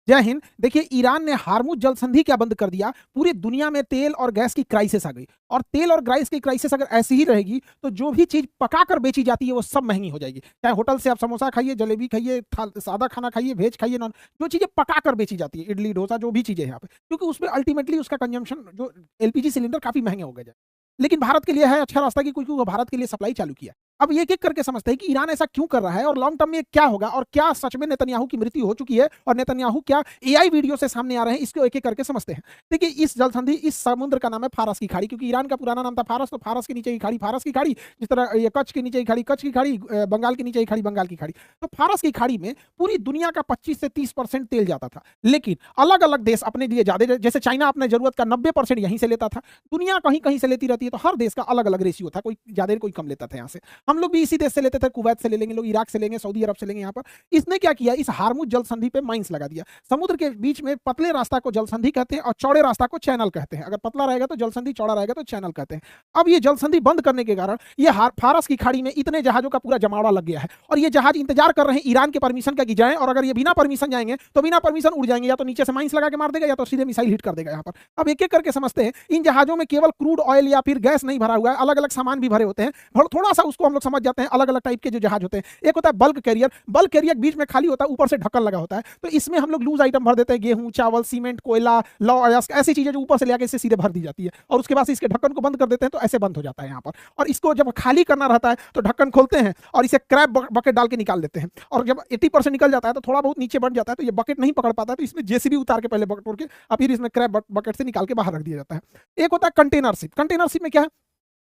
जय हिंद। देखिए, ईरान ने हार्मुज जल संधि क्या बंद कर दिया, पूरी दुनिया में तेल और गैस की क्राइसिस आ गई। और तेल और गैस की क्राइसिस अगर ऐसी ही रहेगी तो जो भी चीज पकाकर बेची जाती है वो सब महंगी हो जाएगी। चाहे होटल से आप समोसा खाइए, जलेबी खाइए, सादा खाना खाइए, वेज खाइए, नॉन, जो चीजें पकाकर बेची जाती है, इडली डोसा जो भी चीजें यहाँ पे, क्योंकि उसमें अल्टीमेटली उसका कंजम्पशन जो एलपीजी सिलेंडर काफी महंगे हो गए। लेकिन भारत के लिए है अच्छा रास्ता कि क्योंकि वो भारत के लिए सप्लाई चालू किया। अब एक एक करके समझते हैं कि ईरान ऐसा क्यों कर रहा है और लॉन्ग टर्म में क्या होगा, और क्या सच में नेतन्याहू की मृत्यु हो चुकी है और नेतन्याहू क्या एआई वीडियो से सामने आ रहे हैं, इसको एक एक करके समझते हैं। देखिए, इस जल संधि, इस समुद्र का नाम है फारस की खाड़ी, क्योंकि ईरान का पुराना नाम था फारस, तो फारस के नीचे की खाड़ी फारस की खाड़ी, जिस तरह ये कच्छ के नीचे की खाड़ी कच्छ की खाड़ी, बंगाल के नीचे की खाड़ी बंगाल की खाड़ी। तो फारस की खाड़ी में पूरी दुनिया का 25 से 30% तेल जाता था। लेकिन अलग अलग देश अपने लिए ज्यादा, जैसे चाइना अपने जरूरत का 90% यहीं से लेता था, दुनिया कहीं कहीं से लेती रहती है, तो हर देश का अलग अलग रेशियो था, कोई ज्यादा कोई कम लेता था। यहाँ से हम लोग भी इसी देश से लेते थे, कुवैत से ले लेंगे लोग, इराक से लेंगे, सऊदी अरब से लेंगे। यहाँ पर इसने क्या किया, इस हार्मुज जल संधि पे माइंस लगा दिया। समुद्र के बीच में पतले रास्ता को जल संधि कहते हैं और चौड़े रास्ता को चैनल कहते हैं। अगर पतला रहेगा तो जल संधि, चौड़ा रहेगा तो चैनल कहते हैं। अब ये जल संधि बंद करने के कारण ये फारस की खाड़ी में इतने जहाजों का पूरा जमावड़ा लग गया है, और ये जहाज इंतजार कर रहे हैं ईरान के परमिशन का कि जाएं, और अगर ये बिना परमिशन जाएंगे तो बिना परमिशन उड़ जाएंगे, या तो नीचे से माइंस लगा के मार देगा या तो सीधे मिसाइल हिट कर देगा यहाँ पर। अब एक एक करके समझते हैं, इन जहाजों में केवल क्रूड ऑयल या फिर गैस नहीं भरा हुआ है, अलग अलग सामान भी भरे होते हैं। थोड़ा सा उसको हम लोग समझ जाते हैं, अलग अलग टाइप के जो जहाज होते हैं। एक होता है बल्क कैरियर, बल्क कैरियर बीच में खाली होता है, ऊपर से ढक्कन लगा होता है, तो इसमें हम लोग लूज आइटम भर देते हैं, गेहूं, चावल, सीमेंट, कोयला, लौ, ऐसी चीजें जो ऊपर से लेकर इससे सीधे भर दी जाती है, और उसके बाद इसके ढक्कन को बंद कर देते हैं, तो ऐसे बंद हो जाता है यहाँ पर। और इसको जब खाली करना रहता है तो ढक्कन खोलते हैं और इसे क्रैब बकेट डाल के निकाल देते हैं, और जब 80% निकल जाता है तो थोड़ा बहुत नीचे बढ़ जाता है, तो ये बकेट नहीं पकड़ पाता है, तो इसमें जेसीबी उतार के पहले बकेट तोड़ के और फिर इसमें क्रैब बकेट से निकाल के बाहर रख दिया जाता है। एक होता है कंटेनर शिप। कंटेनर शिप में क्या है,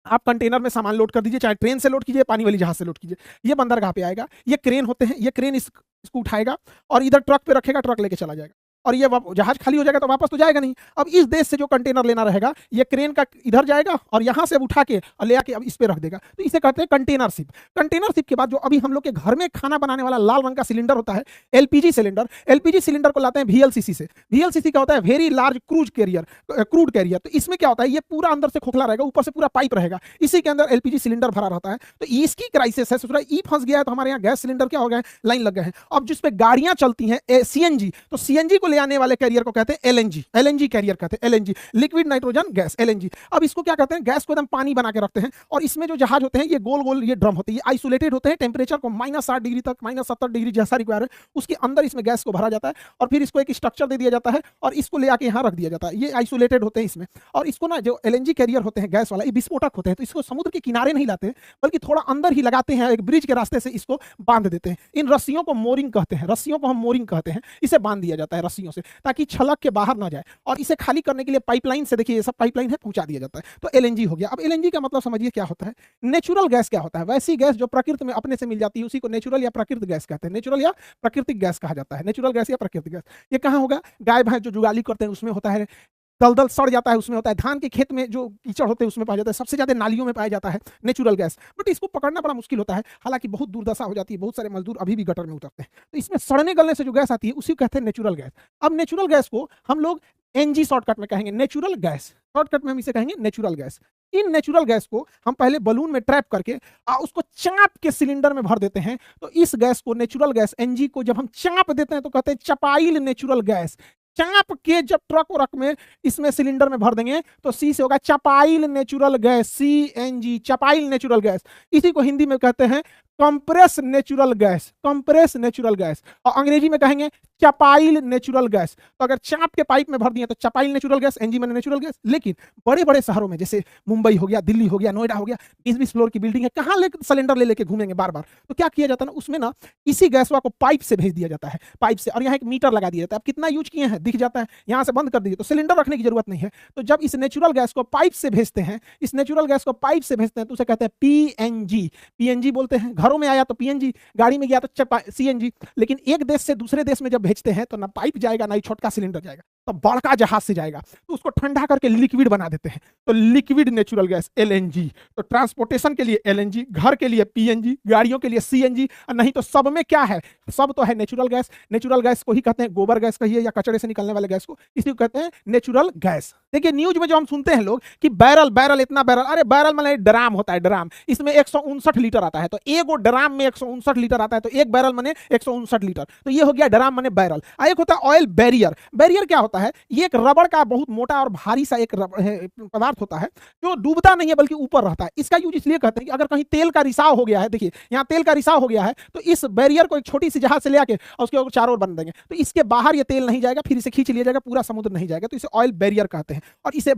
आप कंटेनर में सामान लोड कर दीजिए, चाहे ट्रेन से लोड कीजिए, पानी वाली जहाज से लोड कीजिए, ये बंदरगाह पे आएगा। ये क्रेन होते हैं, ये क्रेन इसको उठाएगा और इधर ट्रक पे रखेगा, ट्रक लेके चला जाएगा, और ये जहाज खाली हो जाएगा तो वापस तो जाएगा नहीं। अब इस देश से जो कंटेनर लेना रहेगा, ये क्रेन का इधर जाएगा और यहां से उठा के और ले आके अब इस पे रख देगा, तो इसे कहते हैं कंटेनर शिप। कंटेनर शिप के बाद जो अभी हम लोग के घर में खाना बनाने वाला लाल रंग का सिलेंडर होता है, एलपीजी सिलेंडर, एलपीजी सिलेंडर को लाते हैं वीएलसीसी से। वीएलसीसी का होता है very large cruise carrier, crude carrier. तो इसमें क्या होता है, ये पूरा अंदर से खोखला रहेगा, ऊपर से पूरा पाइप रहेगा, इसी के अंदर एलपीजी सिलेंडर भरा रहता है। तो इसकी क्राइसिस है, सोच रहा है ई फंस गया है, तो हमारे यहाँ गैस सिलेंडर क्या हो गया है, लाइन लग गए हैं। अब जिसपे गाड़ियां चलती हैं सीएनजी, तो सीएनजी को ले आने वाले कैरियर को कहते हैं एलएनजी, एलएनजी कैरियर कहते हैं, LNG liquid nitrogen gas, LNG. अब इसको क्या कहते हैं, गैस को एकदम पानी बना के रखते हैं, और इसमें जो जहाज होते हैं ये गोल गोल ये ड्रम होते हैं, ये आइसोलेटेड होते हैं, टेम्परेचर को -60 डिग्री तक, -70 डिग्री जैसा रिक्वायर है उसके अंदर इसमें गैस को भरा जाता है, और फिर इसको एक स्ट्रक्चर दे दिया जाता है और इसको ले आके यहाँ रख दिया जाता है। ये आइसोलेटेड होते हैं इसमें, और इसको ना जो एलएनजी कैरियर होते हैं गैस वाला, ये विस्फोटक होते हैं, तो इसको समुद्र के किनारे नहीं लाते बल्कि थोड़ा अंदर ही लगाते हैं, एक ब्रिज के रास्ते से इसको बांध देते हैं। इन रस्सियों को मोरिंग कहते हैं, रस्सियों को हम मोरिंग कहते हैं, इसे बांध दिया जाता है रस्सियों से ताकि छलक के बाहर ना जाए, और इसे खाली करने के लिए पाइपलाइन से, देखिए ये सब पाइपलाइन है, पहुंचा दिया जाता है। तो एलएनजी हो गया। अब एलएनजी का मतलब समझिए क्या होता है। नेचुरल गैस क्या होता है, वैसी गैस जो प्रकृति में अपने से मिल जाती है, उसी को नेचुरल या प्राकृतिक गैस कहते हैं, नेचुरल या प्राकृतिक गैस कहा जाता है, नेचुरल गैस या प्राकृतिक गैस। ये कहाँ होगा, गाय भैंस जो जुगाली करते हैं उसमें होता है, दलदल सड़ जाता है उसमें होता है, धान के खेत में जो कीचड़ होते हैं उसमें पाया जाता है, सबसे ज्यादा नालियों में पाया जाता है नेचुरल गैस। बट इसको पकड़ना बड़ा मुश्किल होता है, हालांकि बहुत दुर्दशा हो जाती है, बहुत सारे मजदूर अभी भी गटर में उतरते हैं, तो इसमें सड़ने गलने से जो गैस आती है उसी को कहते हैं नेचुरल गैस। अब नेचुरल गैस को हम लोग एनजी शॉर्टकट में कहेंगे, नेचुरल गैस, शॉर्टकट में हम इसे कहेंगे natural gas. In natural gas को हम पहले बलून में ट्रैप करके उसको चाप के सिलेंडर में भर देते हैं, तो इस गैस को, नेचुरल गैस एनजी को जब हम चाप देते हैं तो कहते हैं चपाइल नेचुरल गैस। चाप के जब ट्रक वरक में इसमें सिलेंडर में भर देंगे तो सी से होगा चपाइल नेचुरल गैस, सीएनजी, चपाइल नेचुरल गैस। इसी को हिंदी में कहते हैं compress natural gas, compress natural gas, और अंग्रेजी में कहेंगे चपाइल नेचुरल गैस। तो अगर चाप के पाइप में भर दिए तो चपाइल नेचुरल गैस, एनजी में नेचुरल गैस। लेकिन बड़े बड़े शहरों में जैसे मुंबई हो गया, दिल्ली हो गया, नोएडा हो गया, 20-20 फ्लोर की बिल्डिंग है, कहाँ ले सिलेंडर ले लेके घूमेंगे बार बार, तो क्या किया जाता है ना, उसमें ना इसी गैसवा को पाइप से भेज दिया जाता है, पाइप से, और यहाँ एक मीटर लगा दिया जाता है, आप कितना यूज किए हैं दिख जाता है, यहाँ से बंद कर दीजिए तो सिलेंडर रखने की जरूरत नहीं है। तो जब इस नेचुरल गैस को पाइप से भेजते हैं, इस नेचुरल गैस को पाइप से भेजते हैं तो उसे कहते हैं पीएनजी, पीएनजी बोलते हैं। घरों में आया तो पीएनजी, गाड़ी में गया तो सीएनजी। लेकिन एक देश से दूसरे देश में जब भेजते हैं तो ना पाइप जाएगा ना ही छोटका सिलेंडर जाएगा, तो बड़का जहाज से जाएगा तो उसको ठंडा करके लिक्विड बना देते हैं, तो लिक्विड नेचुरल गैस एलएनजी। तो ट्रांसपोर्टेशन के लिए एलएनजी, घर के लिए पीएनजी, गाड़ियों के लिए सीएनजी, नहीं तो सब में क्या है, सब तो है नेचुरल गैस। नेचुरल गैस को ही कहते हैं गोबर गैस कहिए या कचड़े से निकलने वाले गैस को, इसलिए कहते हैं नेचुरल गैस। देखिए न्यूज में जो हम सुनते हैं लोग कि बैरल बैरल इतना बैरल, अरे बैरल मतलब ड्राम होता है, ड्राम, इसमें 159 लीटर आता है, तो एक वो ड्राम में 159 लीटर आता है, तो एक बैरल माने 159 लीटर, तो ये हो गया ड्राम माने बैरल। एक होता है ऑयल बैरियर। बैरियर क्या होता है, ये एक रबड़ का बहुत मोटा और भारी सा एक पदार्थ होता है जो डूबता नहीं है बल्कि ऊपर रहता है। इसका यूज इसलिए करते हैं कि अगर कहीं तेल का रिसाव हो गया है, देखिए यहाँ तेल का रिसाव हो गया है, तो इस बैरियर को एक छोटी सी जहाज से ले आके और उसके चारों ओर बन देंगे, तो इसके बाहर ये तेल नहीं जाएगा, फिर इसे खींच लिया जाएगा, पूरा समुद्र नहीं जाएगा, तो इसे ऑयल बैरियर कहते हैं। और इसे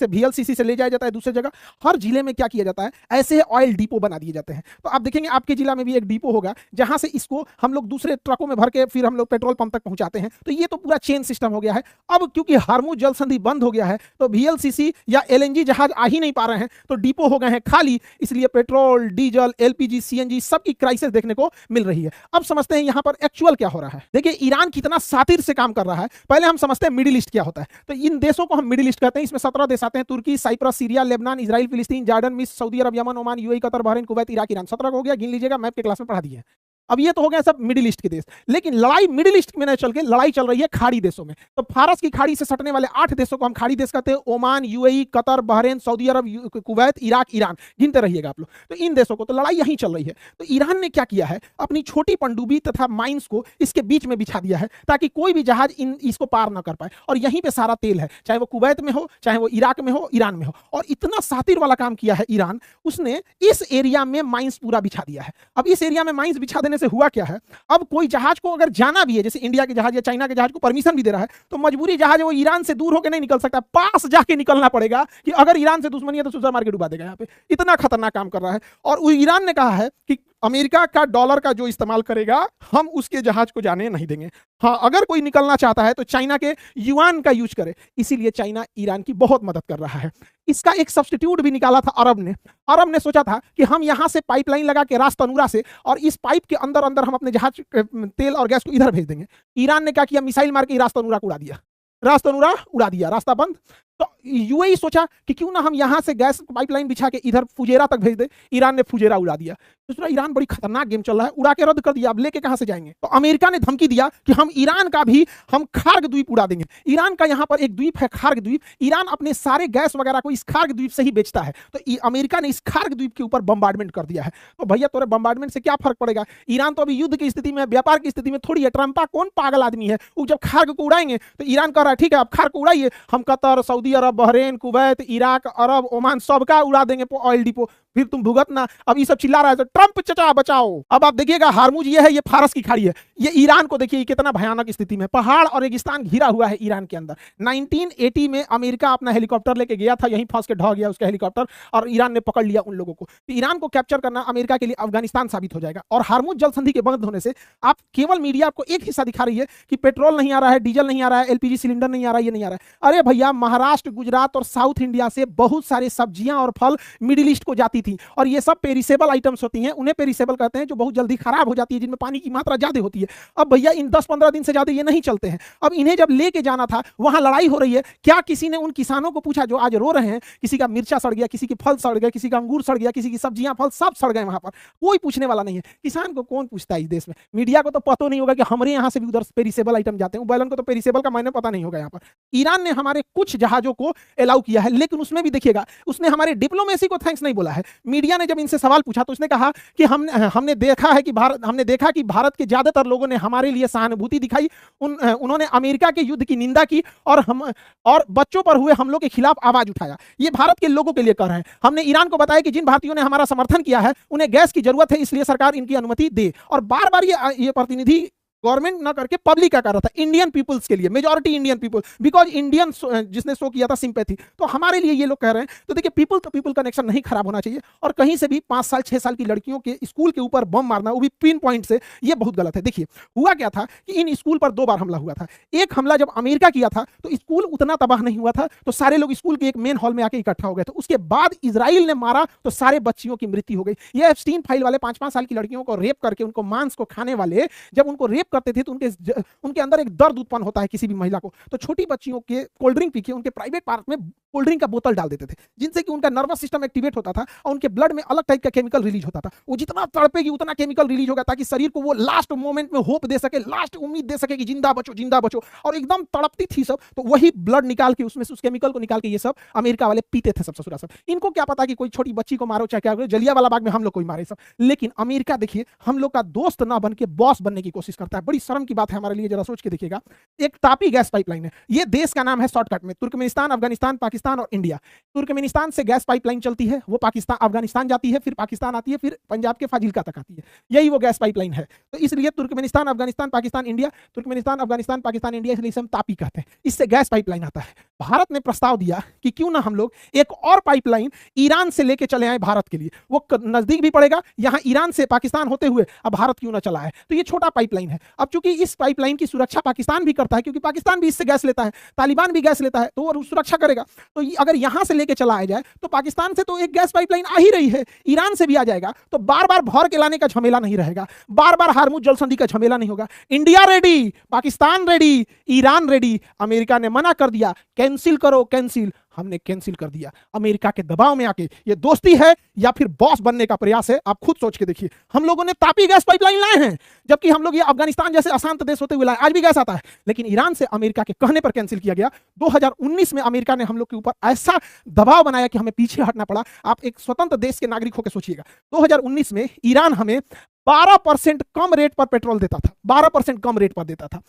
VLCC से ले जाया जाता है दूसरी जगह। हर जिले में क्या किया जाता है, ऐसे ऑयल डिपो बना दिए जाते हैं। तो आप देखेंगे आपके जिला में भी एक डिपो होगा जहां से इसको हम लोग दूसरे ट्रकों में भर के फिर हम लोग पेट्रोल पंप तक पहुंचाते हैं। तो ये तो पूरा चेन सिस्टम हो गया है। अब क्योंकि हार्मुज जल संधि बंद हो गया है, तो VLCC या LNG जहाज आ ही नहीं पा रहे हैं, तो डिपो हो गए हैं खाली, इसलिए पेट्रोल, डीजल, LPG, CNG सबकी क्राइसिस देखने को मिल रही है। अब समझते हैं यहां पर एक्चुअल क्या हो रहा है। देखिए ईरान कितना सातिर से काम कर रहा है। पहले हम समझते हैं मिडिल ईस्ट क्या होता है, तो इन देशों को हम मिडिल ईस्ट कहते हैं। इसमें 17 देश आते हैं, Turkey, Cyprus, Syria, Lebanon, Israel, फिलिस्तीन, जॉर्डन, मिस्र, Saudi Arab, Yemen, Oman, UAE, Qatar, Bahrain, Kuwait, Iraq, Iran. 17 हो गया, गिन लीजिएगा, मैप के क्लास में पढ़ा दिए हैं। अब ये तो हो गया सब मिडिल ईस्ट के देश, लेकिन लड़ाई मिडिल ईस्ट में नहीं चल के लड़ाई चल रही है खाड़ी देशों में। तो फारस की खाड़ी से सटने वाले 8 देशों को हम खाड़ी देश कहते हैं, Oman, UAE, Qatar, Bahrain, Saudi Arab, Kuwait, Iraq, Iran, गिनते रहिएगा आप लोग। तो इन देशों को तो लड़ाई यहीं चल रही है। तो ईरान ने क्या किया है, अपनी छोटी पनडुब्बी तथा माइंस को इसके बीच में बिछा दिया है ताकि कोई भी जहाज इसको पार ना कर पाए। और यहीं पे सारा तेल है, चाहे वो कुवैत में हो, चाहे वो इराक में हो, ईरान में हो। और इतना सातिर वाला काम किया है ईरान, उसने इस एरिया में माइंस पूरा बिछा दिया है। अब इस एरिया में माइंस बिछा देने से हुआ क्या है, अब कोई जहाज को अगर जाना भी है, जैसे इंडिया के जहाज या चाइना के जहाज को परमिशन भी दे रहा है, तो मजबूरी जहाज है वो ईरान से दूर होकर नहीं निकल सकता, पास जाके निकलना पड़ेगा कि अगर ईरान से दुश्मनी है तो सुधर मार के डुबा देगा। यहाँ पे इतना खतरनाक काम कर रहा है। और ईरान ने कहा है कि अमेरिका का डॉलर का जो इस्तेमाल करेगा हम उसके जहाज को जाने नहीं देंगे। हाँ, अगर कोई निकलना चाहता है तो चाइना के युआन का यूज करे। इसीलिए चाइना ईरान की बहुत मदद कर रहा है। इसका एक सब्स्टिट्यूट भी निकाला था अरब ने। अरब ने सोचा था कि हम यहां से पाइपलाइन लगा के रास तनूरा से, और इस पाइप के अंदर अंदर हम अपने जहाज तेल और गैस को इधर भेज देंगे। ईरान ने क्या किया, मिसाइल मार के रास तनूरा को उड़ा दिया, रास तनूरा उड़ा दिया, रास्ता बंद। तो UAE सोचा कि क्यों ना हम यहां से गैस पाइपलाइन बिछा के इधर फुजेरा तक भेज दे। ईरान ने फुजेरा उड़ा दिया। तो ईरान बड़ी खतरनाक गेम चल रहा है, उड़ा के रद्द कर दिया। अब लेके कहां से जाएंगे। तो अमेरिका ने धमकी दिया कि हम ईरान का भी हम खार्ग द्वीप उड़ा देंगे। ईरान का यहां पर एक द्वीप है खार्ग द्वीप, ईरान अपने सारे गैस वगैरह को इस खार्ग द्वीप से ही बेचता है। तो अमेरिका ने इस खार्ग द्वीप के ऊपर बम्बार्डमेंट कर दिया है। तो भैया तोरे बम्बार्डमेंट से क्या फर्क पड़ेगा, ईरान तो अभी युद्ध की स्थिति में, व्यापार की स्थिति में थोड़ी है। ट्रंपा कौन पागल आदमी है, वो जब खार्ग को उड़ाएंगे तो ईरान कह रहा है ठीक है आप खार्ग को उड़ाइए, हम कतर, सऊदी अरब, बहरीन, कुवैत, इराक, अरब, ओमान सबका उड़ा देंगे ऑयल डिपो, फिर तुम भुगतना। अब ये सब चिल्ला रहा है तो ट्रंप चचा बचाओ। अब आप देखिएगा हार्मुज ये है, ये फारस की खाड़ी है, ये ईरान को देखिए कितना भयानक स्थिति में, पहाड़ और रेगिस्तान घिरा हुआ है ईरान के अंदर। 1980 में अमेरिका अपना हेलीकॉप्टर लेके गया था, यहीं फंस के ढह गया उसका हेलीकॉप्टर, और ईरान ने पकड़ लिया उन लोगों को। तो ईरान को कैप्चर करना अमेरिका के लिए अफगानिस्तान साबित हो जाएगा। और हार्मुज जल संधि के बंद होने से आप केवल मीडिया आपको एक हिस्सा दिखा रही है कि पेट्रोल नहीं आ रहा है, डीजल नहीं आ रहा है, LPG सिलेंडर नहीं आ रहा है, ये नहीं आ रहा है। अरे भैया महाराष्ट्र, गुजरात और साउथ इंडिया से बहुत सारे सब्जियां और फल मिडिल ईस्ट को जाती थी, और ये सब पेरिसेबल आइटम्स होती हैं, उन्हें पेरिसेबल कहते हैं, जो बहुत जल्दी खराब हो जाती है, जिनमें पानी की मात्रा ज्यादा होती है। अब भैया इन 10-15 दिन से ज्यादा ये नहीं चलते हैं। अब इन्हें जब लेके जाना था, वहां लड़ाई हो रही है, क्या किसी ने उन किसानों को पूछा जो आज रो रहे हैं, किसी का मिर्चा सड़ गया, किसी के फल सड़ गए, किसी का अंगूर सड़ गया, किसी की सब्जियां फल सब सड़ गए, वहां पर कोई पूछने वाला नहीं है। किसान को कौन पूछता है इस देश में, मीडिया को तो पता नहीं होगा कि हमारे यहाँ से भी उधर पेरिसेबल आइटम जाते हैं, बैलन को तो पेरिसेबल का मायने पता नहीं होगा। यहाँ पर ईरान ने हमारे कुछ जहाजों को अलाउ किया है, लेकिन उसमें भी देखिएगा उसने हमारे डिप्लोमेसी को थैंक्स नहीं बोला है। मीडिया ने जब इनसे सवाल पूछा तो उसने कहा कि हमने देखा कि भारत के ज्यादातर लोगों ने हमारे लिए सहानुभूति दिखाई, उन्होंने अमेरिका के युद्ध की निंदा की, और बच्चों पर हुए हमलों के खिलाफ आवाज उठाया। ये भारत के लोगों के लिए कर रहे हैं। हमने ईरान को बताया कि जिन भारतीयों ने हमारा समर्थन किया है उन्हें गैस की जरूरत है, इसलिए सरकार इनकी अनुमति दे। और बार बार ये प्रतिनिधि गवर्नमेंट ना करके पब्लिक का कर रहा था, इंडियन पीपल्स के लिए, majority Indian people, because Indian जिसने शो किया था सिंपैथी, तो हमारे लिए ये लोग कह रहे हैं। तो देखिए पीपल तो पीपल कनेक्शन नहीं खराब होना चाहिए, और कहीं से भी 5 साल 6 साल की लड़कियों के स्कूल के ऊपर बम मारना, वो भी पिन पॉइंट से, ये बहुत गलत है। देखिए हुआ क्या था कि इन स्कूल पर 2 बार हमला हुआ था। एक हमला जब अमेरिका किया था तो स्कूल उतना तबाह नहीं हुआ था, तो सारे लोग स्कूल के एक मेन हॉल में आके इकट्ठा हो गए थे। उसके बाद इजराइल ने मारा तो सारे बच्चियों की मृत्यु हो गई। ये एप्स्टीन फाइल वाले 5-5 साल की लड़कियों को रेप करके उनको मांस को खाने वाले, जब उनको रेप करते थे तो उनके अंदर एक दर्द उत्पन्न होता है किसी भी महिला को, तो छोटी बच्चियों के कोल्ड ड्रिंक पी के उनके प्राइवेट पार्क में कोल्ड ड्रिंक का बोतल डाल देते थे, जिनसे कि उनका नर्वस सिस्टम एक्टिवेट होता था और उनके ब्लड में अलग टाइप का केमिकल रिलीज होता था। वो जितना तड़पेगी उतना केमिकल रिलीज होगा ताकि शरीर को वो लास्ट मोमेंट में होप दे सके, लास्ट उम्मीद दे सके कि जिंदा बचो, और एकदम तड़पती थी सब। तो वही ब्लड निकाल के उसमें से उस केमिकल को निकाल के ये सब अमेरिका वाले पीते थे सब ससुरा सब। इनको क्या पता कि कोई छोटी बच्ची को मारो चाहे क्या करो, जलियांवाला बाग में हम लोग कोई मारे सब। लेकिन अमेरिका देखिए हम लोग का दोस्त ना बन के बॉस बनने की कोशिश करता है। बड़ी शर्म की बात है हमारे लिए, जरा सोच के देखिएगा। एक तापी गैस पाइपलाइन है, ये देश का नाम है शॉर्टकट में, तुर्कमेनिस्तान, अफगानिस्तान, पाकिस्तान और इंडिया। तुर्कमेनिस्तान से गैस पाइपलाइन चलती है, वो पाकिस्तान अफगानिस्तान जाती है, फिर पाकिस्तान आती है, फिर पंजाब के फाजिल्का तक आती है। यही वो गैस पाइपलाइन है। तो इसलिए Turkmenistan, Afghanistan, Pakistan, India, Turkmenistan, Afghanistan, Pakistan, India, इसलिए हम तापी कहते हैं। इससे गैस पाइपलाइन आता है। भारत ने प्रस्ताव दिया कि क्यों ना हम लोग एक और पाइपलाइन ईरान से लेके चले आए भारत के लिए, वो नजदीक भी पड़ेगा, यहां ईरान से पाकिस्तान होते हुए अब भारत क्यों ना चला है। तो ये छोटा पाइपलाइन है। अब चूंकि इस पाइपलाइन की सुरक्षा पाकिस्तान भी करता है, क्योंकि पाकिस्तान भी इससे गैस लेता है, तालिबान भी गैस लेता है, तो वो सुरक्षा करेगा। तो अगर यहां से लेके चला जाए तो पाकिस्तान से तो एक गैस पाइपलाइन आ ही रही है, ईरान से भी आ जाएगा, तो बार बार भर के लाने का झमेला नहीं रहेगा, बार बार हार्मुज जल संधि का झमेला नहीं होगा। India ready, Pakistan ready, Iran ready. America ने मना कर दिया, कैंसिल करो कैंसिल। हमने कैंसिल कर दिया अमेरिका के दबाव में आके। ये दोस्ती है या फिर बॉस बनने का प्रयास है, आप खुद सोच के देखिए। हम लोगों ने तापी गैस पाइपलाइन लाए हैं, जबकि हम लोग ये अफगानिस्तान जैसे अशांत देश होते हुए लाए, आज भी गैस आता है, लेकिन ईरान से अमेरिका के कहने पर कैंसिल किया गया। 2019 में अमेरिका ने हम लोग के ऊपर ऐसा दबाव बनाया कि हमें पीछे हटना पड़ा। आप एक स्वतंत्र देश के नागरिक होकर सोचिएगा, 2019 में ईरान हमें 12% कम रेट पर पेट्रोल देता था, 12% कम रेट पर देता था।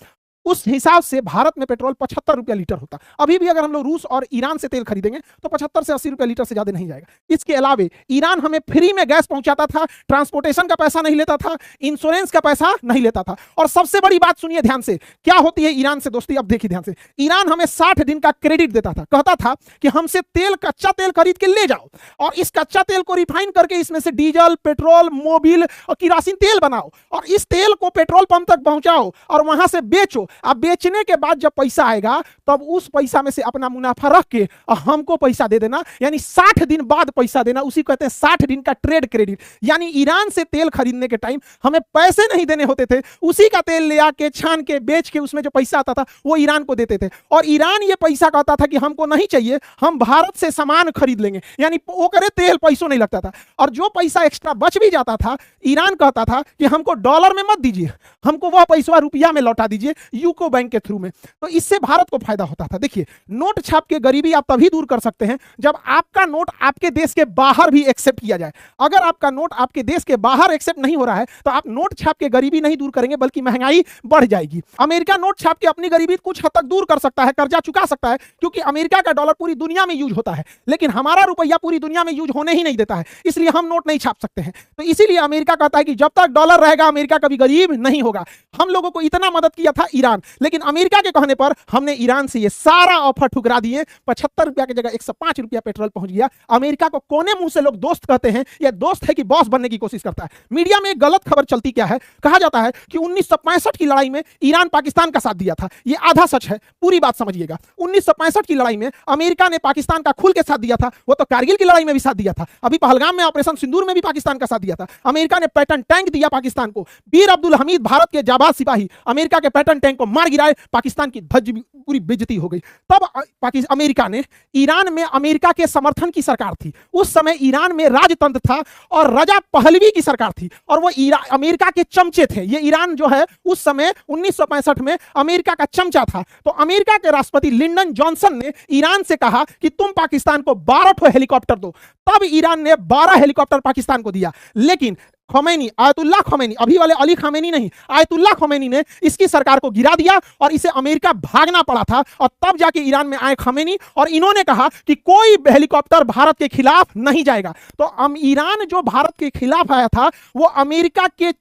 उस हिसाब से भारत में पेट्रोल 75 रुपया लीटर होता। अभी भी अगर हम लोग रूस और ईरान से तेल खरीदेंगे तो 75 से 80 रुपया लीटर से ज्यादा नहीं जाएगा। इसके अलावा ईरान हमें फ्री में गैस पहुंचाता था, ट्रांसपोर्टेशन का पैसा नहीं लेता था, इंश्योरेंस का पैसा नहीं लेता था। और सबसे बड़ी बात सुनिए ध्यान से, क्या होती है ईरान से दोस्ती, अब देखिए ध्यान से। ईरान हमें 60 दिन का क्रेडिट देता था, कहता था कि हमसे तेल, कच्चा तेल खरीद के ले जाओ और इस कच्चा तेल को रिफाइन करके इसमें से डीजल, पेट्रोल, मोबिल और किरासिन तेल बनाओ और इस तेल को पेट्रोल पंप तक पहुंचाओ और वहां से बेचो। अब बेचने के बाद जब पैसा आएगा तब उस पैसा में से अपना मुनाफा रख के हमको पैसा दे देना, यानी 60 दिन बाद पैसा देना। उसी कहते हैं 60 दिन का ट्रेड क्रेडिट। यानी ईरान से तेल खरीदने के टाइम हमें पैसे नहीं देने होते थे, उसी का तेल ले आके छान के बेच के उसमें जो पैसा आता था वो ईरान को देते थे। और ईरान ये पैसा कहता था कि हमको नहीं चाहिए, हम भारत से सामान खरीद लेंगे, यानी वो करे तेल पैसों नहीं लगता था। और जो पैसा एक्स्ट्रा बच भी जाता था, ईरान कहता था कि हमको डॉलर में मत दीजिए, हमको वह पैसा रुपया में लौटा दीजिए, यूको बैंक के थ्रू में। तो इससे भारत को फायदा होता था। देखिए, नोट छाप के गरीबी आप तभी दूर कर सकते हैं जब आपका नोट आपके देश के बाहर भी एक्सेप्ट किया जाए। अगर आपका नोट आपके देश के बाहर एक्सेप्ट नहीं हो रहा है तो आप नोट छाप के गरीबी नहीं दूर करेंगे, बल्कि महंगाई बढ़ जाएगी। अमेरिका नोट छाप के अपनी गरीबी कुछ हद तक दूर कर सकता है, कर्जा चुका सकता है, क्योंकि अमेरिका का डॉलर पूरी दुनिया में यूज होता है, लेकिन हमारा रुपया पूरी दुनिया में यूज होने ही नहीं देता है, इसलिए हम नोट नहीं छाप सकते हैं। तो इसीलिए अमेरिका कहता है कि जब तक डॉलर रहेगा अमेरिका कभी गरीब नहीं होगा। हम लोगों को इतना मदद किया था ईरान, लेकिन अमेरिका के कहने पर हमने ईरान से ये सारा ऑफर ठुकरा दिए। 75 रुपया की जगह 105 रुपया पेट्रोल पहुंच गया। अमेरिका को कोने मुंह से लोग दोस्त कहते हैं, यह दोस्त है कि बॉस बनने की कोशिश करता है। मीडिया में एक गलत खबर चलती क्या है, कहा जाता है कि 1965 की लड़ाई में ईरान पाकिस्तान का साथ दिया था। यह आधा सच है, पूरी बात समझिएगा। 1965 की लड़ाई में अमेरिका ने पाकिस्तान का खुल के साथ दिया था, वो तो कारगिल की लड़ाई में भी साथ दिया था, अभी पहलगाम में ऑपरेशन सिंदूर में भी पाकिस्तान का साथ दिया था। अमेरिका ने पैटर्न टैंक दिया पाकिस्तान को, वीर अब्दुल हमीद भारत के जाबाज सिपाही अमेरिका के पैटर्न टैंक को मार गिराए, पाकिस्तान की ध्वज पूरी बेइज्जती हो गई। तब अमेरिका ने, ईरान में अमेरिका के समर्थन की सरकार थी, उस समय ईरान में राजतंत्र था और रजा पहलवी की सरकार थी और वो अमेरिका के चमचे थे। ये ईरान जो है उस समय 1965 में अमेरिका का चमचा था। तो अमेरिका के राष्ट्रपति लिंडन जॉनसन ने ईरान से कहा कि तुम पाकिस्तान को 12 हेलीकॉप्टर दो। तब ईरान ने 12 हेलीकॉप्टर पाकिस्तान को दिया। लेकिन खमैनी, आयतुल्लाह खमैनी, अभी वाले अली खमैनी नहीं, आयतुल्लाह खमैनी ने इसकी सरकार को गिरा दिया और इसे अमेरिका भागना पड़ा था। और तब जाके ईरान में आए खमैनी और इन्होंने कहा कि कोई हेलीकॉप्टर भारत के खिलाफ नहीं जाएगा। तो ईरान जो भारत के खिलाफ आया था वो अमेरिका के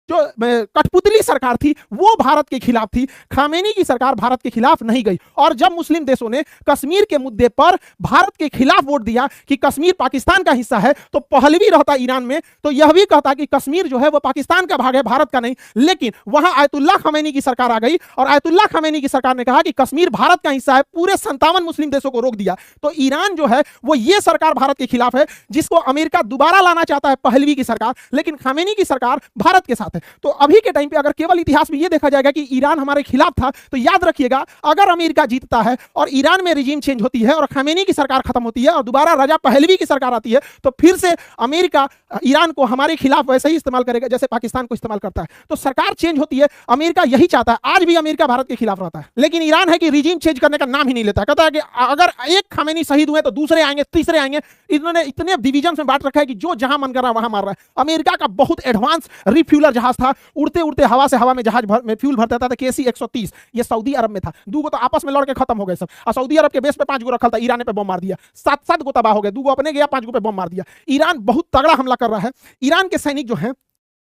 जो कठपुतली सरकार थी वो भारत के खिलाफ थी, खामेनी की सरकार भारत के खिलाफ नहीं गई। और जब मुस्लिम देशों ने कश्मीर के मुद्दे पर भारत के खिलाफ वोट दिया कि कश्मीर पाकिस्तान का हिस्सा है, तो पहलवी रहता ईरान में तो यह भी कहता कि कश्मीर जो है वो पाकिस्तान का भाग है, भारत का नहीं। लेकिन वहां आयतुल्लाह खमैनी की सरकार आ गई और आयतुल्लाह खमैनी की सरकार ने कहा कि कश्मीर भारत का हिस्सा है, पूरे 57 मुस्लिम देशों को रोक दिया। तो ईरान जो है वो ये सरकार भारत के खिलाफ है, जिसको अमेरिका दोबारा लाना चाहता है, पहलवी की सरकार, लेकिन खमैनी की सरकार भारत के साथ बात है। तो अभी के टाइम पे अगर केवल इतिहास में ये देखा जाएगा कि ईरान हमारे खिलाफ था, तो याद रखिएगा अगर अमेरिका जीतता है और ईरान में रिजीम चेंज होती है और खमेनी की सरकार खत्म होती है और दोबारा रजा पहलवी की सरकार आती है, तो फिर से अमेरिका ईरान को हमारे खिलाफ वैसे ही इस्तेमाल करेगा जैसे पाकिस्तान को इस्तेमाल करता है। तो सरकार चेंज होती है, अमेरिका यही चाहता है। आज भी अमेरिका भारत के खिलाफ रहता है, लेकिन ईरान है कि रिजीम चेंज करने का नाम ही नहीं लेता। कहता है कि अगर एक खमेनी शहीद हुए तो दूसरे आएंगे, तीसरे आएंगे। इन्होंने इतने डिवीजन में बांट रखा है कि जो जहां मन कर रहा है वहां मार रहा है। अमेरिका का बहुत एडवांस रिफ्यूलर जहाज था, उड़ते उड़ते हवा से हवा में जहाज में फ्यूल भरता था KC 130। ये सऊदी अरब में था। दो तो आपस में लड़ के खत्म हो गए सब, और सऊदी अरब के बेस पे 5 गो रखा था, ईरान पे बम मार दिया। 7 गो तबाह हो गए, 2 गो अपने गया, 5 गो पे बम मार दिया। ईरान बहुत तगड़ा हमला कर रहा है। ईरान के सैनिक जो हैं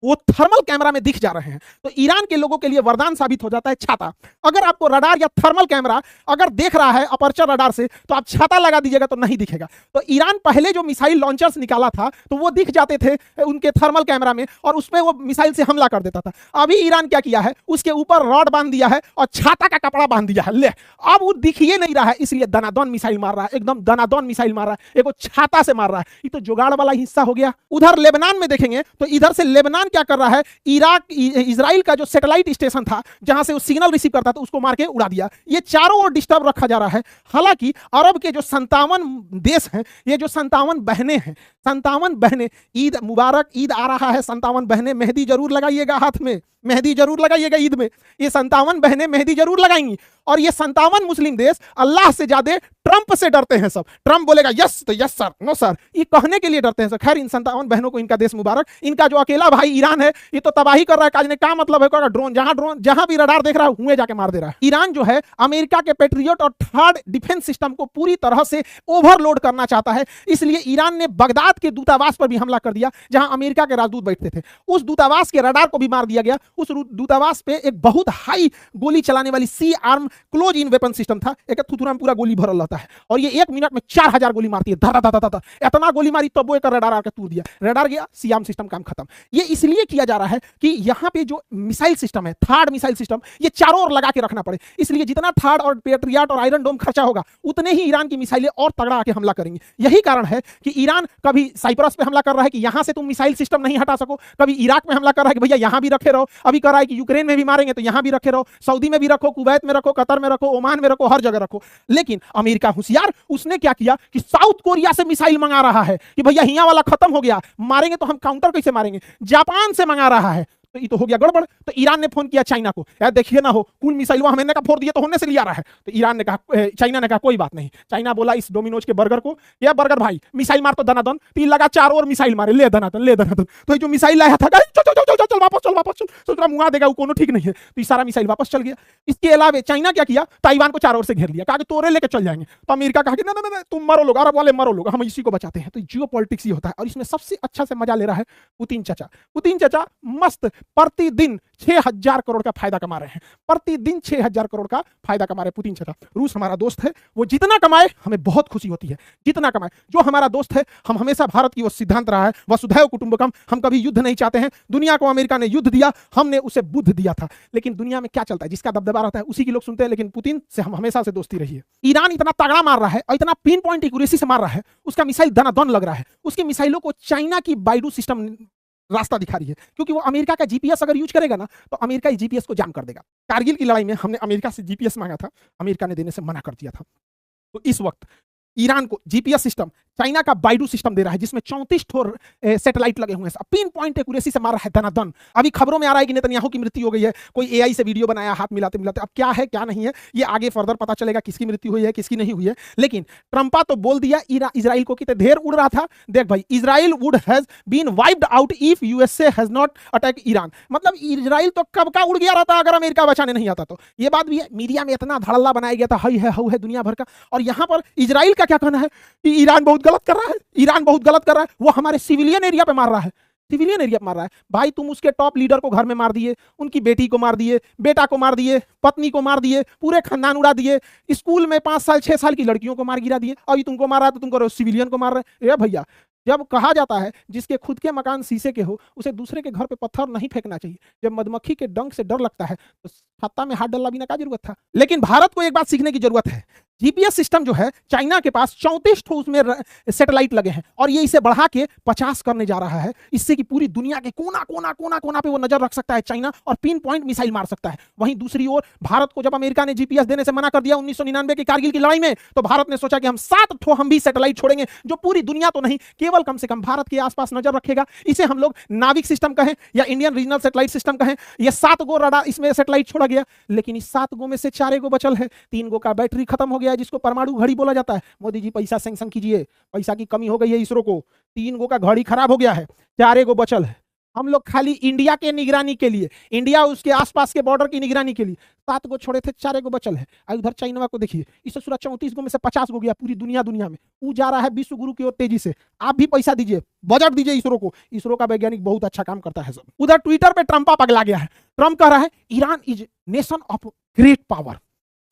वो थर्मल कैमरा में दिख जा रहे हैं, तो ईरान के लोगों के लिए वरदान साबित हो जाता है छाता। अगर आपको रडार या थर्मल कैमरा अगर देख रहा है अपर्चर रडार से, तो आप छाता लगा दीजिएगा तो नहीं दिखेगा। तो ईरान पहले जो मिसाइल लॉन्चर्स निकाला था तो वो दिख जाते थे उनके थर्मल कैमरा में, और उसमें वो मिसाइल से हमला कर देता था। अभी ईरान क्या किया है, उसके ऊपर रॉड बांध दिया है और छाता का कपड़ा बांध दिया है। ले, अब वो दिखिए नहीं रहा है, इसलिए दनादन मिसाइल मार रहा है, एकदम दनादन मिसाइल मार रहा है, एक छाता से मार रहा है। ये तो जुगाड़ वाला हिस्सा हो गया। उधर लेबनान में देखेंगे तो इधर से लेबनान क्या कर रहा है, इजराइल का जो सैटेलाइट स्टेशन था जहां से वो सिग्नल रिसीव करता था उसको मार के उड़ा दिया। ये चारों ओर डिस्टर्ब रखा जा रहा है। हालांकि अरब के जो 57 देश हैं, ये जो 57 बहनें हैं, 57 बहनें, ईद मुबारक, ईद आ रहा है, 57 बहनें मेहंदी जरूर लगाइएगा हाथ में, मेहंदी जरूर लगाइएगा ईद में। ये 57 बहनें मेहंदी जरूर लगाएंगी। और ये 57 मुस्लिम देश अल्लाह से ज्यादा ट्रंप से डरते हैं सब। ट्रंप बोलेगा यस तो यस सर, नो सर, ये कहने के लिए डरते हैं सर। खैर, इन 57 बहनों को इनका देश मुबारक। इनका जो अकेला भाई ईरान है, ये तो तबाही कर रहा है। काजने का मतलब है, ड्रोन जहां भी रडार देख रहा है हुए जाके मार दे रहा है। ईरान जो है अमेरिका के पेट्रियट और थर्ड डिफेंस सिस्टम को पूरी तरह से ओवरलोड करना चाहता है। इसलिए ईरान ने बगदाद के दूतावास पर भी हमला कर दिया जहां अमेरिका के राजदूत बैठते थे। उस दूतावास के रडार को भी मार दिया गया। उस दूतावास पे एक बहुत हाई गोली चलाने वाली C RAM close in weapon system था। एक थुथुरा में पूरा गोली भरल रहता है और ये 1 मिनट में 4000 गोली मारती है। धरा धरा धरा धरा, इतना गोली मारी तब वो एक रडार आके तोड़ दिया। रडार गया, सी आर्म सिस्टम काम खत्म। ये इसलिए किया जा रहा है कि यहां पे जो मिसाइल सिस्टम है, थर्ड मिसाइल सिस्टम, ये चारों ओर लगा के रखना पड़े। इसलिए जितना थर्ड और पेट्रियट और आयरन डोम खर्चा होगा, उतने ही ईरान की मिसाइलें और तगड़ा आके हमला करेंगी। यही कारण है कि ईरान कभी साइप्रस पे हमला कर रहा है कि यहां से तुम मिसाइल सिस्टम नहीं हटा सको, कभी इराक में हमला कर रहा है कि भैया यहां भी रखे रहो, अभी कर रहा है कि यूक्रेन में भी मारेंगे तो यहां भी रखे रहो, सऊदी में भी रखो, कुवैत में रखो, कतर में रखो, ओमान में रखो, हर जगह रखो। लेकिन अमेरिका होशियार, उसने क्या किया कि साउथ कोरिया से मिसाइल मंगा रहा है कि भैया हिया वाला खत्म हो गया, मारेंगे तो हम काउंटर कैसे मारेंगे। जापान से मंगा रहा है, तो ये तो हो गया गड़बड़। तो ईरान ने फोन किया चाइना को, यार देखिए ना हो, कुल मिसाइल हमें का फोड़ दिया तो होने से लिया रहा है। तो ईरान ने कहा, चाइना ने कहा कोई बात नहीं। चाइना बोला इस डोमिनोज के बर्गर को, या बर्गर भाई मिसाइल मार तो दनादन। तीन लगा, 4 और मिसाइल मारे, ले दनादन, ले दनादन। तो जो मिसाइल लाया था, चल चल चल चल वापस चल, वापस चल, सोच रहा मुआ देगा वो, कोनो ठीक नहीं है। तो सारा मिसाइल वापस चल गया। इसके अलावा चाइना क्या किया, ताइवान को 4 ओर से घेर लिया, कहा कि तोरे लेके चल जाएंगे। तो अमेरिका कहा कि ना ना ना, तुम मरो लोग, अरब वाले मरो लोग, हम इसी को बचाते हैं। तो जियो पॉलिटिक्स ही होता है। और इसमें सबसे अच्छा से मजा ले रहा है पुतिन चाचा। पुतिन चाचा मस्त प्रतिदिन 6000 करोड़ का फायदा कमा रहे हैं। प्रतिदिन 6000 करोड़ का फायदा कमा रहे हैं पुतिन चाचा। रूस हमारा दोस्त है, वो जितना कमाए हमें बहुत खुशी होती है, जितना कमाए। जो हमारा दोस्त है, हम हमेशा भारत की वो सिद्धांत रहा है वसुधैव कुटुंबकम, हम कभी युद्ध नहीं चाहते हैं। दुनिया को अमेरिका ने युद्ध दिया, हमने उसे बुद्ध दिया था। लेकिन दुनिया में क्या चलता है, जिसका दबदबा रहता है उसी की लोग सुनते हैं। लेकिन पुतिन से हम हमेशा से दोस्ती रही है। ईरान इतना तगड़ा मार रहा है और इतना पिन पॉइंट एक्यूरेसी से मार रहा है, उसका मिसाइल दनादन लग रहा है। उसकी मिसाइलों को चाइना की बाइडू सिस्टम रास्ता दिखा रही है, क्योंकि वो अमेरिका का जीपीएस अगर यूज करेगा ना तो अमेरिका इस जीपीएस को जाम कर देगा। कारगिल की लड़ाई में हमने अमेरिका से जीपीएस मांगा था, अमेरिका ने देने से मना कर दिया था। तो इस वक्त ईरान को जीपीएस सिस्टम चाइना का बाइडू सिस्टम दे रहा है, जिसमें 34 ठोर सैटेलाइट लगे हुए हैं। पिन पॉइंट एक्यूरेसी से मार रहा है दनादन। अभी खबरों में आ रहा है कि नेतन्याहू की मृत्यु हो गई है, कोई एआई से वीडियो बनाया हाथ मिलाते मिलाते। अब क्या है क्या नहीं है ये आगे फर्दर पता चलेगा, किसकी मृत्यु हुई है किसकी नहीं हुई है। लेकिन ट्रंपा तो बोल दिया इजराइल को, कितने ढेर उड़ रहा था। देख भाई, Israel would has been wiped out if USA has not attack Iran. मतलब इजराइल तो कब का उड़ गया रहता अगर अमेरिका बचाने नहीं आता तो। ये बात भी है, मीडिया में इतना धड़ल्ला बनाया गया था, हई है हऊ है दुनिया भर का। और यहां पर इजराइल का क्या कहना है कि ईरान बहुत गलत कर रहा है, ईरान बहुत गलत कर रहा है, वो हमारे सिविलियन एरिया पे मार रहा है, सिविलियन एरिया पे मार रहा है। भाई तुम उसके टॉप लीडर को घर में मार दिए, उनकी बेटी को मार दिए, बेटा को मार दिए, पत्नी को मार दिए, पूरे खानदान उड़ा दिए, स्कूल में 5 साल 6 साल की लड़कियों को मार गिरा दिए। अभी तुमको मार रहा है तो तुमको सिविलियन को मार रहे हैं। भैया, जब कहा जाता है जिसके खुद के मकान शीशे के हो उसे दूसरे के घर पे पत्थर नहीं फेंकना चाहिए। जब मधुमक्खी के डंक से डर लगता है तो खाता में हाथ डालना बिना क्या जरूरत था। लेकिन भारत को एक बात सीखने की जरूरत है। जीपीएस सिस्टम जो है चाइना के पास 34 ठो उसमें सैटेलाइट लगे हैं और ये इसे बढ़ा के 50 करने जा रहा है, इससे कि पूरी दुनिया के कोना कोना कोना कोना पे वो नजर रख सकता है चाइना और पिन पॉइंट मिसाइल मार सकता है। वहीं दूसरी ओर भारत को जब अमेरिका ने जीपीएस देने से मना कर दिया 1999 की कारगिल की लड़ाई में, तो भारत ने सोचा कि हम 7 ठो हम भी सैटेलाइट छोड़ेंगे जो पूरी दुनिया तो नहीं, केवल कम से कम भारत के आसपास नजर रखेगा। इसे हम लोग नाविक सिस्टम कहें या इंडियन रीजनल सैटेलाइट सिस्टम कहें। ये 7 गो रडार इसमें सैटेलाइट छोड़ा गया, लेकिन इस 7 गो में से 4 गो बचल है। 3 गो का बैटरी खत्म हो गया है, जिसको परमाणु घड़ी बोला जाता है। मोदी जी पैसा सैंक्शन कीजिए, पैसा की कमी हो गई है इसरो को। 3 गो का घड़ी खराब हो गया है, 4 गो बचल है। हम लोग खाली इंडिया के निगरानी के लिए, इंडिया उसके आसपास के बॉर्डर की निगरानी के लिए 7 गो छोड़े थे, 4 गो बचल है। उधर चाइना को देखिए, इससे सूरत 34 गो में से 50 गो गया पूरी दुनिया में। वो जा रहा है विश्व गुरु की ओर तेजी से। आप भी पैसा दीजिए, बजट दीजिए इसरो को। इसरो का वैज्ञानिक बहुत अच्छा काम करता है सब। उधर ट्विटर पे ट्रंपा पगला गया है। ट्रंप कह रहा है Iran is nation of great power,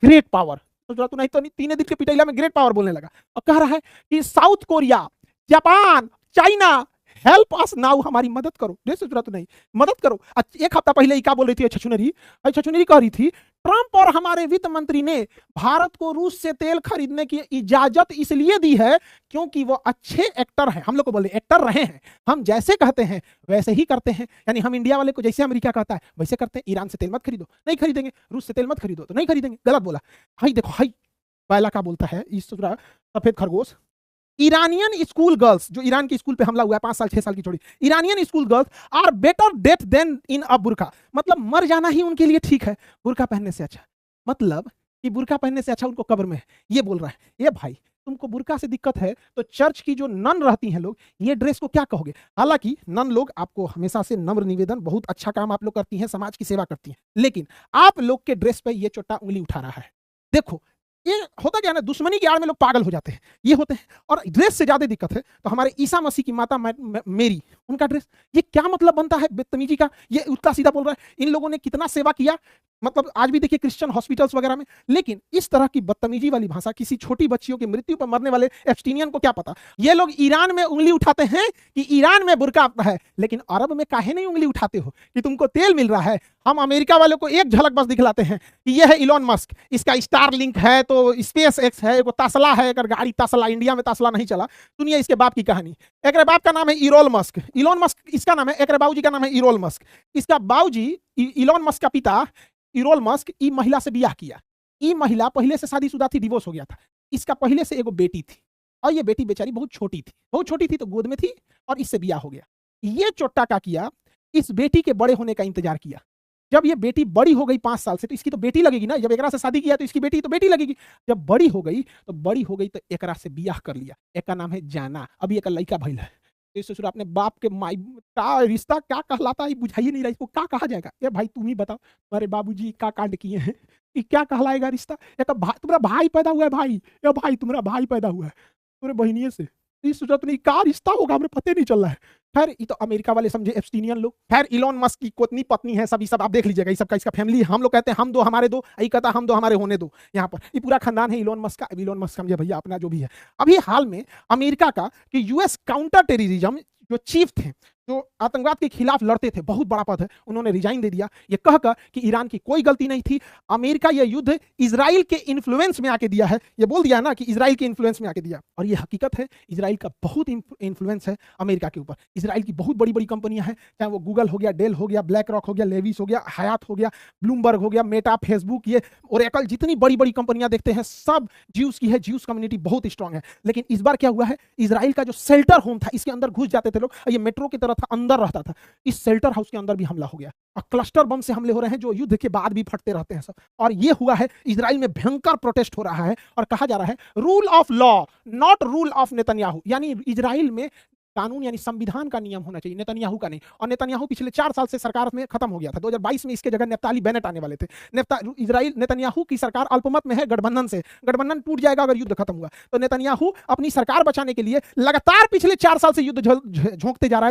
great power. तो नहीं तो 3 दिन के पिटैला में ग्रेट पावर बोलने लगा और कह रहा है कि south Korea, Japan, China help us now, हमारी मदद करो। जरूरत नहीं, मदद करो। एक हफ्ता पहले क्या बोल रही थी छछुनरी कह रही थी ट्रंप और हमारे वित्त मंत्री ने भारत को रूस से तेल खरीदने की इजाजत इसलिए दी है क्योंकि वो अच्छे एक्टर हैं। हम लोग को बोले एक्टर रहे हैं, हम जैसे कहते हैं वैसे ही करते हैं। यानी हम इंडिया वाले को जैसे अमेरिका कहता है वैसे करते हैं। ईरान से तेल मत खरीदो, नहीं खरीदेंगे। रूस से तेल मत खरीदो, तो नहीं खरीदेंगे। गलत बोला। हाई देखो, हाई पहला क्या बोलता है इस सफेद खरगोश। ईरानियन स्कूल गर्ल्स, जो ईरान के स्कूल पे हमला हुआ है 5 साल 6 साल की छोड़ी, Iranian school girls are better death than in a बुर्का। मतलब मर जाना ही उनके लिए ठीक है बुर्का पहनने से अच्छा। मतलब कि बुर्का पहनने से अच्छा उनको कब्र में है, ये बोल रहा है। ये भाई तुमको बुर्का से दिक्कत है तो चर्च की जो नन रहती हैं लोग, ये ड्रेस को क्या कहोगे। हालांकि नन लोग आपको हमेशा से नम्र निवेदन, बहुत अच्छा काम आप लोग करती हैं, समाज की सेवा करती हैं, लेकिन आप लोग के ड्रेस पे ये चोटा उंगली उठा रहा है। देखो ये होता क्या है ना, दुश्मनी की आड़ में लोग पागल हो जाते हैं, ये होते हैं। और ड्रेस से ज्यादा दिक्कत है तो हमारे ईसा मसीह की माता मेरी, उनका ड्रेस, ये क्या मतलब बनता है बदतमीजी का। ये उल्टा सीधा बोल रहा है। इन लोगों ने कितना सेवा किया, मतलब आज भी देखिए क्रिश्चियन हॉस्पिटल्स वगैरह में। लेकिन इस तरह की बदतमीजी वाली भाषा किसी छोटी बच्चियों की मृत्यु पर मरने वाले एब्स्टीनियन को क्या पता। ये लोग ईरान में उंगली उठाते हैं कि ईरान में बुर्का है, लेकिन अरब में काहे नहीं उंगली उठाते हो कि तुमको तेल मिल रहा है। हम अमेरिका वालों को एक झलक बस दिखलाते हैं कि यह है इलॉन मस्क, इसका स्टार लिंक है, तो स्पेस एक्स है, वो तसला है, अगर गाड़ी तसला, इंडिया में तसला नहीं चला। सुनिए इसके बाप की कहानी। एक बाप का नाम है इरोल मस्क, इलॉन मस्क इसका नाम है। एक बाबूजी का नाम है इरोल मस्क। इसका बाबूजी इलॉन मस्क का पिता इरोल मस्क ई महिला से ब्याह किया। ई महिला पहले से शादीशुदा थी, डिवोर्स हो गया था। इसका पहले से एगो बेटी थी और ये बेटी बेचारी बहुत छोटी थी तो गोद में थी और इससे ब्याह हो गया। ये चोट्टा का किया, इस बेटी के बड़े होने का इंतजार किया। जब ये बेटी बड़ी हो गई 5 साल से, तो इसकी तो बेटी लगेगी ना। जब एकरा से शादी किया तो इसकी बेटी तो बेटी लगेगी। जब बड़ी हो गई तो एकरा से ब्याह कर लिया। एक का नाम है जाना, अभी एक लड़का भइल है। इस ससुर अपने बाप के माई का रिश्ता क्या कहलाता है बुझाइए नहीं रहा, इसको क्या कहा जाएगा। ये भाई तुम ही बताओ, तुम्हारे बाबूजी क्या कांड किए हैं, ये क्या कहलाएगा रिश्ता। एक तुम्हारा भाई पैदा हुआ है, भाई ये भाई तुम्हारा भाई पैदा हुआ है तुम्हारे बहनिये से, इस सूरत नहीं क्या रिश्ता होगा, हमें पता नहीं चल रहा है। खैर ये तो अमेरिका वाले समझे एब्स्टीनियन लोग। खैर इलॉन मस्क की कितनी पत्नी है, सब आप देख लीजिएगा, सबका इसका फैमिली। हम लोग कहते हैं हम दो हमारे दो, यही कहता हम दो हमारे होने दो। यहाँ पर ये पूरा खानदान है इलॉन मस्क का। अब इलॉन मस्क समझे भैया अपना जो भी है। अभी हाल में अमेरिका का कि यूएस काउंटर टेररिज्म जो चीफ थे, जो आतंकवाद के खिलाफ लड़ते थे, बहुत बड़ा पद है, उन्होंने रिजाइन दे दिया। ये कहकर कि ईरान की कोई गलती नहीं थी, अमेरिका यह युद्ध इजराइल के इन्फ्लुएंस में आके दिया है। ये बोल दिया ना कि इजराइल के इन्फ्लुएंस में आके दिया, और ये हकीकत है। इजराइल का बहुत इन्फ्लुएंस है अमेरिका के ऊपर। इजराइल की बहुत बड़ी बड़ी कंपनियां हैं, चाहे वो गूगल हो गया, डेल हो गया, ब्लैक रॉक हो गया, लेविस हो गया, हयात हो गया, ब्लूमबर्ग हो गया, मेटा, फेसबुक, ये ओरेकल, जितनी बड़ी बड़ी कंपनियां देखते हैं सब ज्यूस की है। ज्यूस कम्युनिटी बहुत स्ट्रांग है। लेकिन इस बार क्या हुआ है, इजराइल का जो शेल्टर होम था, इसके अंदर घुस जाते थे लोग, ये मेट्रो की तरह था, अंदर रहता था। इस शेल्टर हाउस के अंदर भी हमला हो गया और क्लस्टर बम से हमले हो रहे हैं, जो युद्ध के बाद भी फटते रहते हैं सब। और ये हुआ है, इजराइल में भयंकर प्रोटेस्ट हो रहा है और कहा जा रहा है rule of law not rule of Netanyahu, यानी इजराइल में कानून यानी संविधान का नियम होना चाहिए, नेतन्याहू का नहीं। और नेतन्याहू पिछले 4 साल से सरकार में खत्म हो गया था। 2022 में इसके जगह नेफ्ताली बेनेट आने वाले थे। इजराइल नेतन्याहू की सरकार अल्पमत में है गठबंधन से, गठबंधन टूट जाएगा अगर युद्ध खत्म हुआ। तो नेतन्याहू अपनी सरकार बचाने के लिए लगातार पिछले 4 साल से युद्ध झोंकते जा रहा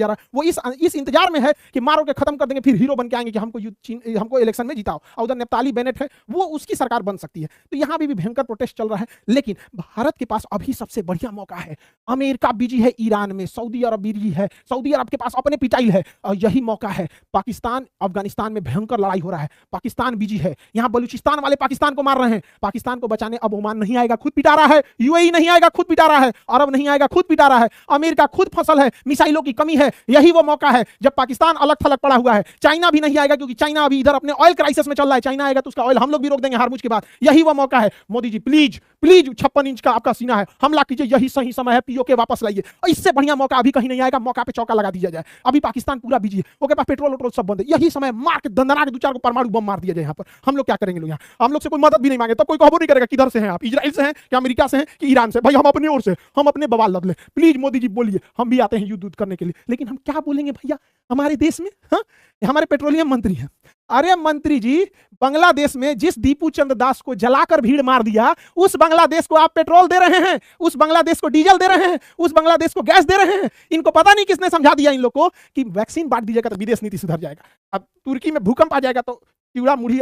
है। वो इस इंतजार में है कि मारो के खत्म कर देंगे, फिर हीरो बन के आएंगे कि हमको इलेक्शन में जिताओ। और उधर नेफ्ताली बेनेट है, वो उसकी सरकार बन सकती है। तो यहां भी भयंकर प्रोटेस्ट चल रहा है। लेकिन भारत के पास अभी सबसे बढ़िया मौका है। अमेरिका बिजी है है ईरान में, सऊदी अरब बिजी है, सऊदी अरब के पास अपने पिटाइल है, और यही मौका है। पाकिस्तान अफगानिस्तान में भयंकर लड़ाई हो रहा है, पाकिस्तान बिजी है, यहाँ बलूचिस्तान वाले पाकिस्तान को मार रहे हैं, पाकिस्तान को बचाने अब ओमान नहीं आएगा, खुद पिटा रहा है, यूएई नहीं आएगा, खुद पिटा रहा है, अरब नहीं आएगा, खुद पिटा रहा है, अमेरिका खुद फसल है, मिसाइलों की कमी है। यही वो मौका है जब पाकिस्तान अलग थलग पड़ा हुआ है। चाइना भी नहीं आएगा क्योंकि चाइना अभी इधर अपने ऑयल क्राइसिस में चल रहा है, चाइना आएगा तो उसका ऑयल हम लोग भी रोक देंगे हार्मुज के बाद। यही वो मौका है। Modi ji please please 56 inch का आपका सीना है, हमला कीजिए, यही सही समय है, पीओके वापस लाइए। इससे बढ़िया मौका अभी कहीं नहीं आएगा, मौका पे चौका लगा दिया जाए। अभी पाकिस्तान पूरा बिजी है, उसके पास पेट्रोल वोट्रोल सब बंद है, यही समय मार के दंदना के 2-4 को परमाणु बम मार दिया जाए। यहाँ पर हम लोग क्या करेंगे? लोग यहाँ हम लोग से कोई मदद भी नहीं मांगे, तब कोई कहबो नहीं करेगा किधर से हैं आप, इजराइल से हैं कि अमेरिका से हैं कि ईरान से? भाई हम अपनी ओर से, हम अपने बवाल लद ले। प्लीज मोदी जी बोलिए, हम भी आते हैं युद्ध करने के लिए। लेकिन हम क्या बोलेंगे भैया हमारे देश में? हाँ, हमारे पेट्रोलियम मंत्री हैं। अरे मंत्री जी, बांग्लादेश में जिस दीपू चंद्र दास को जलाकर भीड़ मार दिया, उस बांग्लादेश को आप पेट्रोल दे रहे हैं, उस बांग्लादेश को डीजल दे रहे हैं, उस बांग्लादेश को गैस दे रहे हैं। इनको पता नहीं किसने समझा दिया इन लोग को कि वैक्सीन बांट दीजिएगा तो विदेश नीति सुधर जाएगा। अब तुर्की में भूकंप आ जाएगा तो कीड़ा मुड़ी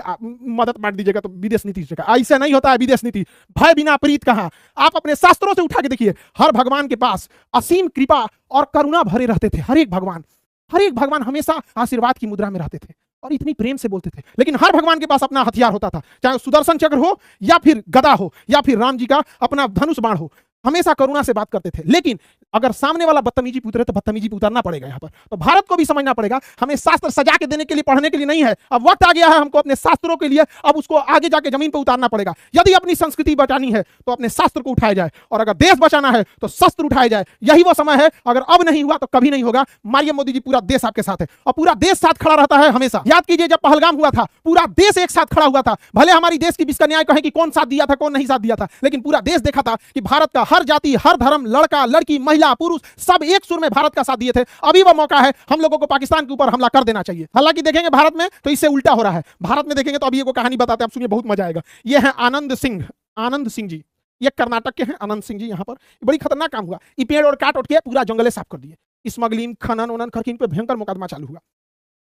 मदद बांट दीजिएगा तो विदेश नीति सुधरेगा। ऐसा नहीं होता है विदेश नीति। भय बिना प्रीत कहां? आप अपने शास्त्रों से उठा के देखिए, हर भगवान के पास असीम कृपा और करुणा भरे रहते थे। हर एक भगवान हमेशा आशीर्वाद की मुद्रा में रहते थे और इतनी प्रेम से बोलते थे। लेकिन हर भगवान के पास अपना हथियार होता था, चाहे सुदर्शन चक्र हो या फिर गदा हो या फिर राम जी का अपना धनुष बाण हो, हमेशा करुणा से बात करते थे। लेकिन अगर सामने वाला बदतमीजी पे उतरे तो बदतमीजी पे उतरना पड़ेगा। यहाँ पर तो भारत को भी समझना पड़ेगा, हमें शास्त्र सजा के देने के लिए, पढ़ने के लिए नहीं है। अब वक्त आ गया है हमको अपने शास्त्रों के लिए, अब उसको आगे जाके जमीन पर उतारना पड़ेगा। यदि अपनी संस्कृति बचानी है तो अपने शास्त्र को उठाया जाए, और अगर देश बचाना है तो शस्त्र उठाया जाए। यही वो समय है। अगर अब नहीं हुआ तो कभी नहीं होगा। मारिए मोदी जी, पूरा देश आपके साथ है और पूरा देश साथ खड़ा रहता है हमेशा। याद कीजिए जब पहलगाम हुआ था, पूरा देश एक साथ खड़ा हुआ था। भले हमारी देश की बिस्कन्याएं कहें कि कौन साथ दिया था कौन नहीं साथ दिया था, लेकिन पूरा देश देखा था कि भारत का हर जाति, हर धर्म, लड़का लड़की, महिला पुरुष, सब एक सुर में भारत का साथ दिए थे। अभी वो मौका है, हम लोगों को पाकिस्तान के ऊपर हमला कर देना चाहिए। हालांकि देखेंगे भारत में तो इससे उल्टा हो रहा है। भारत में देखेंगे तो अभी एक कहानी बताते हैं, आप सुनिए, बहुत मजा आएगा। ये है आनंद सिंह जी, ये कर्नाटक के हैं। आनंद सिंह जी यहाँ पर बड़ी खतरनाक काम हुआ। ये पेड़ और काट उठ के पूरा जंगले साफ कर दिए, स्मगलिंग खनन उनन करके इन पे भयंकर मुकदमा चालू हुआ।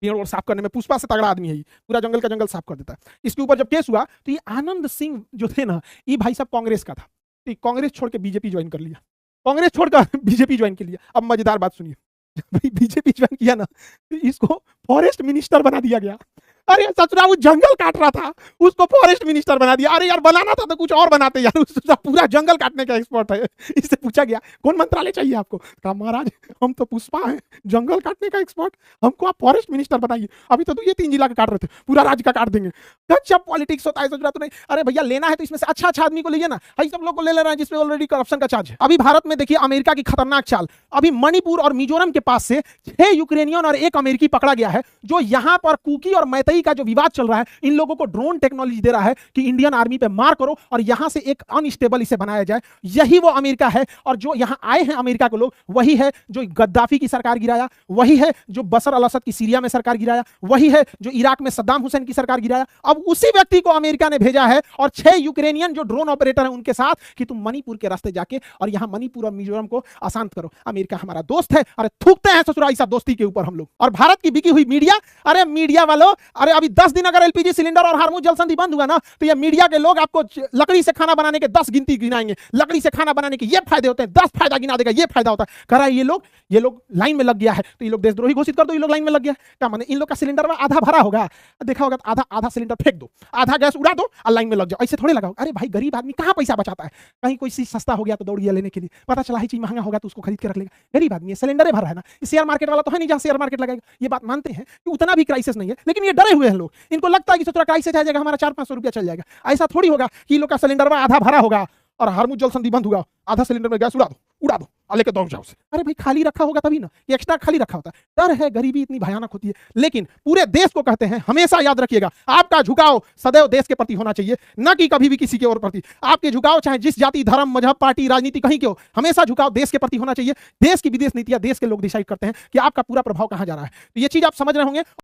पेड़ और साफ करने में पुष्पा से तगड़ा आदमी है, पूरा जंगल का जंगल साफ कर देता है। इसके ऊपर जब केस हुआ तो ये आनंद सिंह जो थे ना, ये भाई साहब कांग्रेस का था, तो कांग्रेस छोड़ के बीजेपी ज्वाइन कर लिया, कांग्रेस छोड़कर बीजेपी ज्वाइन कर लिया। अब मजेदार बात सुनिए, बीजेपी ज्वाइन किया ना तो इसको फॉरेस्ट मिनिस्टर बना दिया गया। अरे सचुरा, वो जंगल काट रहा था, उसको फॉरेस्ट मिनिस्टर बना दिया। अरे यार, बनाना था तो कुछ और बनाते यार, पूरा जंगल काटने का एक्सपर्ट है। इससे पूछा गया कौन मंत्रालय चाहिए आपको? कहा महाराज हम तो पुष्पा हैं, जंगल काटने का एक्सपर्ट, हमको आप फॉरेस्ट मिनिस्टर बनाइए। अभी तो ये 3 जिला का काट रहे थे, पूरा राज्य का काट देंगे। गजब पॉलिटिक्स होता है। सोच रहा तो नहीं, अरे भैया लेना है तो इसमें से अच्छा आदमी को लीजिए ना, भाई सब लोग को ले रहे हैं जिसमें ऑलरेडी करप्शन का चार्ज है। अभी भारत में देखिए अमेरिका की खतरनाक चाल, अभी मणिपुर और मिजोरम के पास से 6 यूक्रेनियन और 1 अमेरिकी पकड़ा गया है, जो यहाँ पर कुकी और मैतई का जो विवाद चल रहा है, इन लोगों को ड्रोन टेक्नोलॉजी दे रहा है कि इंडियन आर्मी पे मार करो और यहां से एक अनस्टेबल इसे बनाया जाए। यही वो अमेरिका है, और जो यहां आए हैं अमेरिका के लोग, वही है जो गद्दाफी की सरकार गिराया, वही है जो बशर अल असद की सीरिया में सरकार गिराया, वही है जो इराक में सद्दाम हुसैन की सरकार गिराया। अब उसी व्यक्ति को अमेरिका ने भेजा है और 6 यूक्रेनियन जो ड्रोन ऑपरेटर हैं उनके साथ कि तुम मणिपुर के रास्ते जाके और यहां मणिपुर और मिजोरम को अशांत करो। अमेरिका हमारा दोस्त है, अरे थूकते हैं ससुरा ऐसा दोस्ती के ऊपर हम लोग। और भारत की बिकी हुई मीडिया, अरे मीडिया वालों, अरे अभी 10 दिन अगर एलपीजी सिलेंडर और हार्मुज जल संधि बंद हुआ ना तो ये मीडिया के लोग आपको लकड़ी से खाना बनाने के 10 गिनती गिनाएंगे। लकड़ी से खाना बनाने के ये फायदे होते हैं, 10 फायदा गिना देगा, ये फायदा होता है। कह रहा है ये लोग लाइन में लग गया है तो ये लोग देशद्रोही घोषित कर दो, ये लोग लाइन में लग गया। क्या माने इन लोग का सिलेंडर में आधा भरा होगा, देखा होगा तो आधा सिलेंडर फेंक दो, आधा गैस उड़ा दो और लाइन में लग जाओ। ऐसे थोड़े लगा। अरे भाई गरीब आदमी कहां पैसा बचाता है? कहीं कोई चीज सस्ता हो गया तो दौड़ गया लेने के लिए, पता चला ही चीज महंगा होगा तो उसको खरीद के रख लेगा। गरीब आदमी सिलेंडर भर रहा है ना, शेयर मार्केट वाला तो है नहीं जहां शेयर मार्केट लगाएगा। ये बात मानते हैं कि उतना भी क्राइसिस नहीं है, लेकिन ये डरे हुए हैं लोग। इनको लगता है कि थोड़ा क्राइसिस आ जाएगा, हमारा 400-500 रुपया चल जाएगा। ऐसा थोड़ी होगा कि लोग का सिलेंडर में आधा भरा होगा और हार्मुज जल संधि बंद हुआ, आधा सिलेंडर में गैस उड़ा दो और लेके दौड़ जाओ से। अरे भाई खाली रखा होगा तभी ना, ये एक्स्ट्रा खाली रखा होता है। डर है, गरीबी इतनी भयानक होती है। लेकिन पूरे देश को कहते हैं, हमेशा याद रखिएगा, आपका झुकाव सदैव देश के प्रति होना चाहिए, न कि कभी भी किसी के और प्रति। आपके झुकाव चाहे जिस जाति, धर्म, मजहब, पार्टी, राजनीति कहीं के हो, हमेशा झुकाव देश के प्रति होना चाहिए। देश की विदेश नीतियां देश के लोग डिसाइड करते हैं कि आपका पूरा प्रभाव कहां जा रहा है। तो ये चीज आप समझ रहे होंगे।